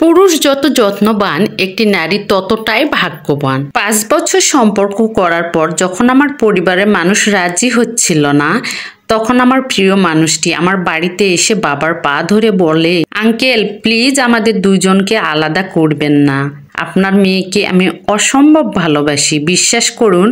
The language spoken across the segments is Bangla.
পুরুষ যত যত্নবান একটি নারী ততটাই ভাগ্যবান। 5 বছর সম্পর্ক করার পর যখন আমার পরিবারের মানুষ রাজি হচ্ছিল না, তখন আমার প্রিয় মানুষটি আমার বাড়িতে এসে বাবার পা ধরে বলে, আঙ্কেল প্লিজ আমাদের দুজনকে আলাদা করবেন না। আপনার মেয়েকে আমি অসম্ভব ভালোবাসি, বিশ্বাস করুন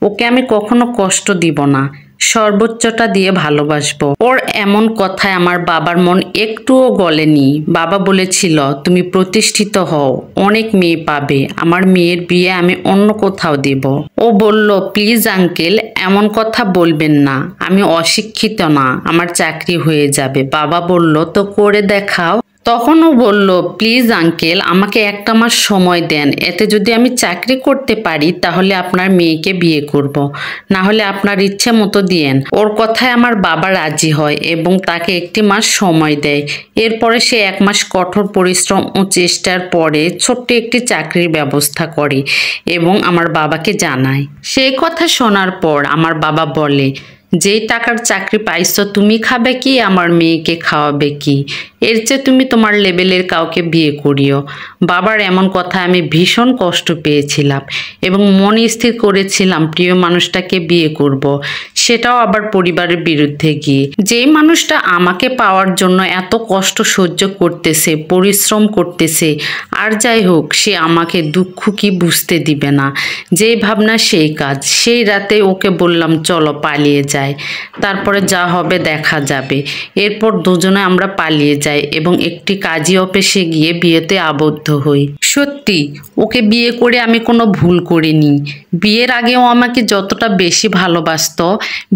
ওকে আমি কখনো কষ্ট দিব না, সর্বোচ্চটা দিয়ে ভালোবাসবো। ওর এমন কথায় আমার বাবার মন একটুও গলেনি। বাবা বলেছিল, তুমি প্রতিষ্ঠিত হও, অনেক মেয়ে পাবে, আমার মেয়ের বিয়ে আমি অন্য কোথাও দেব। ও বলল, প্লিজ আঙ্কেল এমন কথা বলবেন না, আমি অশিক্ষিত না, আমার চাকরি হয়ে যাবে। বাবা বলল, তো করে দেখাও। তখনও বলল, প্লিজ আঙ্কেল আমাকে 1 মাস সময় দেন, এতে যদি আমি চাকরি করতে পারি তাহলে আপনার মেয়েকে বিয়ে করব, না হলে আপনার ইচ্ছে মতো দিয়েন। ওর কথায় আমার বাবা রাজি হয় এবং তাকে 1 মাস সময় দেয়। এরপরে সে 1 মাস কঠোর পরিশ্রম ও চেষ্টার পরে ছোট্ট একটি চাকরির ব্যবস্থা করে এবং আমার বাবাকে জানায়। সেই কথা শোনার পর আমার বাবা বলে, যেই টাকার চাকরি পাইছো তুমি খাবে কি, আমার মেয়েকে খাওয়াবে কি, এর চেয়ে তুমি তোমার লেভেলের কাউকে বিয়ে করিও। বাবার এমন কথা আমি ভীষণ কষ্ট পেয়েছিলাম এবং মনে স্থির করেছিলাম প্রিয় মানুষটাকে বিয়ে করব, সেটাও আবার পরিবারের বিরুদ্ধে গিয়ে। যেই মানুষটা আমাকে পাওয়ার জন্য এত কষ্ট সহ্য করতেছে, পরিশ্রম করতেছে, আর যাই হোক সে আমাকে দুঃখ কি বুঝতে দিবে না, যেই ভাবনা সেই কাজ। সেই রাতে ওকে বললাম চলো পালিয়ে যাই, তারপরে যা হবে দেখা যাবে। এরপর দুজনে আমরা পালিয়ে যাই এবং একটি কাজী অফিসে গিয়ে বিয়েতে আবদ্ধ হই। সত্যি ওকে বিয়ে করে আমি কোনো ভুল করিনি। বিয়ের আগে ও আমাকে যতটা বেশি ভালোবাসতো,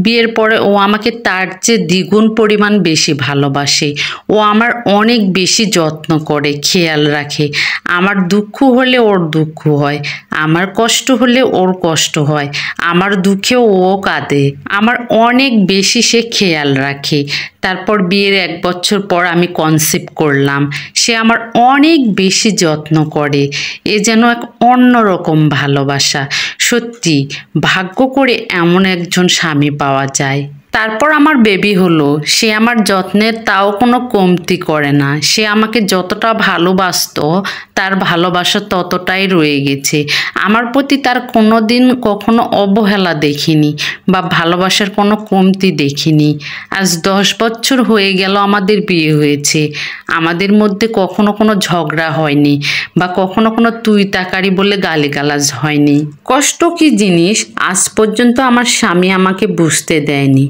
বিয়ের পরে ও আমাকে তার চেয়ে দ্বিগুণ পরিমাণ বেশি ভালোবাসে। ও আমার অনেক বেশি যত্ন করে, খেয়াল রাখে। আমার দুঃখ হলে ওর দুঃখ হয়, আমার কষ্ট হলে ওর কষ্ট হয়, আমার দুঃখে ও কাঁদে, আমার অনেক বেশি সে খেয়াল রাখে। তারপর বিয়ের 1 বছর পর আমি কনসিভ করলাম। সে আমার অনেক বেশি যত্ন করে। এ যেন এক অন্যরকম ভালোবাসা। সত্যি ভাগ্য করে এমন একজন স্বামী পাওয়া যায়। তারপর আমার বেবি হলো। সে আমার যত্নের তাও কোনো কমতি করে না। সে আমাকে যতটা ভালোবাসতো তার ভালোবাসা ততটাই রয়ে গেছে। আমার প্রতি তার কোনো দিন কখনো অবহেলা দেখিনি বা ভালোবাসার কোনো কমতি দেখিনি। আজ 10 বছর হয়ে গেল আমাদের বিয়ে হয়েছে। আমাদের মধ্যে কখনো কোনো ঝগড়া হয়নি বা কখনো কোনো তুই তাকারি বলে গালিগালাজ হয়নি। কষ্ট কি জিনিস আজ পর্যন্ত আমার স্বামী আমাকে বুঝতে দেয়নি।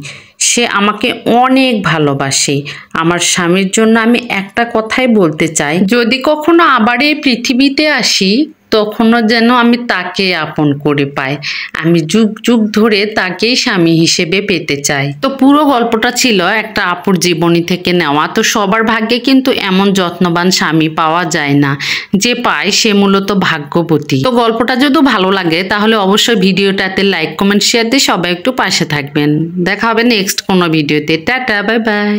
সে আমাকে অনেক ভালোবাসে। আমার স্বামীর জন্য আমি একটা কথাই বলতে চাই, যদি কখনো আবার এই পৃথিবীতে আসি তখনও যেন আমি তাকে আপন করে পাই। আমি যুগ যুগ ধরে তাকেই স্বামী হিসেবে পেতে চাই। তো পুরো গল্পটা ছিল একটা আপুর জীবনী থেকে নেওয়া। তো সবার ভাগ্যে কিন্তু এমন যত্নবান স্বামী পাওয়া যায় না, যে পায় সে মূলত ভাগ্যবতী। তো গল্পটা যদি ভালো লাগে তাহলে অবশ্যই ভিডিওটাতে লাইক কমেন্ট শেয়ার দিয়ে সবাই একটু পাশে থাকবেন। দেখা হবে নেক্সট কোনো ভিডিওতে। Tata, bye bye.